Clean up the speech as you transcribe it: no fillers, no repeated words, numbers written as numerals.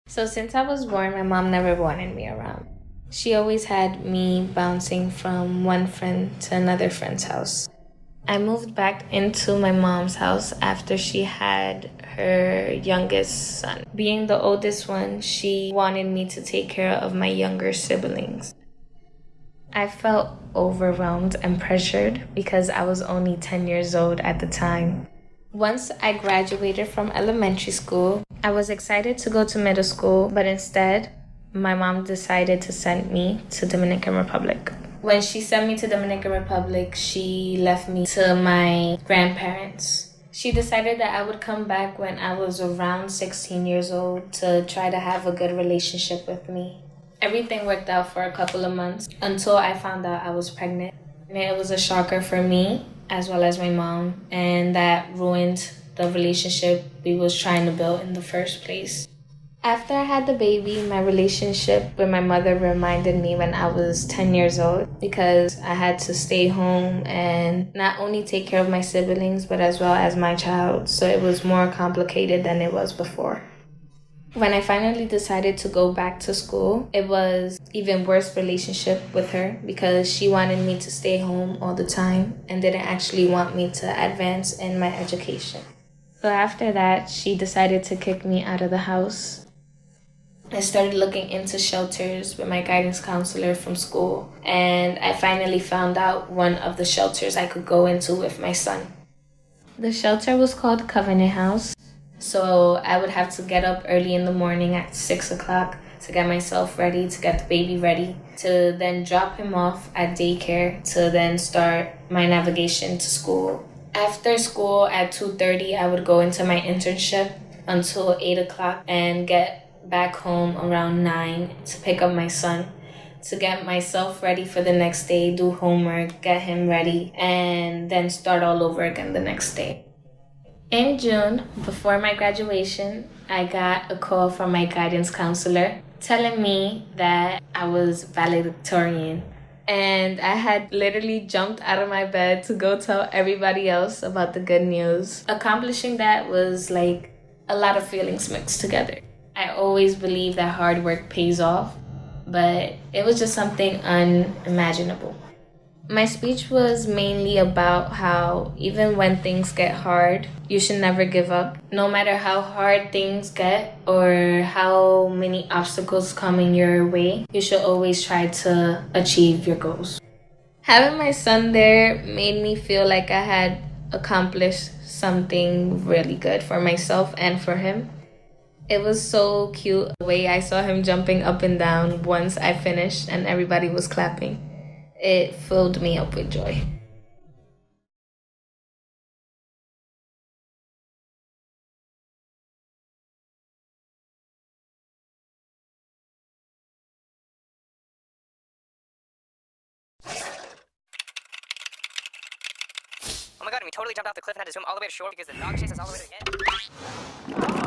So since I was born, my mom never wanted me around. She always had me bouncing from one friend to another friend's house. I moved back into my mom's house after she had her youngest son. Being the oldest one, she wanted me to take care of my younger siblings. I felt overwhelmed and pressured because I was only 10 years old at the time. Once I graduated from elementary school, I was excited to go to middle school, but instead, my mom decided to send me to Dominican Republic. When she sent me to Dominican Republic, she left me to my grandparents. She decided that I would come back when I was around 16 years old to try to have a good relationship with me. Everything worked out for a couple of months until I found out I was pregnant. And it was a shocker for me as well as my mom, and that ruined the relationship we was trying to build in the first place. After I had the baby, my relationship with my mother reminded me when I was 10 years old because I had to stay home and not only take care of my siblings but as well as my child. So it was more complicated than it was before. When I finally decided to go back to school, it was even worse relationship with her because she wanted me to stay home all the time and didn't actually want me to advance in my education. So after that, she decided to kick me out of the house. I started looking into shelters with my guidance counselor from school, and I finally found out one of the shelters I could go into with my son. The shelter was called Covenant House. So I would have to get up early in the morning at 6 o'clock to get myself ready, to get the baby ready, to then drop him off at daycare, to then start my navigation to school. After school at 2:30, I would go into my internship until 8 o'clock and get back home around 9 to pick up my son, to get myself ready for the next day, do homework, get him ready, and then start all over again the next day. In June, before my graduation, I got a call from my guidance counselor telling me that I was valedictorian. And I had literally jumped out of my bed to go tell everybody else about the good news. Accomplishing that was like a lot of feelings mixed together. I always believe that hard work pays off, but it was just something unimaginable. My speech was mainly about how even when things get hard, you should never give up. No matter how hard things get or how many obstacles come in your way, you should always try to achieve your goals. Having my son there made me feel like I had accomplished something really good for myself and for him. It was so cute the way I saw him jumping up and down once I finished and everybody was clapping. It filled me up with joy. Oh my god, and we totally jumped off the cliff and had to swim all the way to shore because the dog chased us all the way to the end.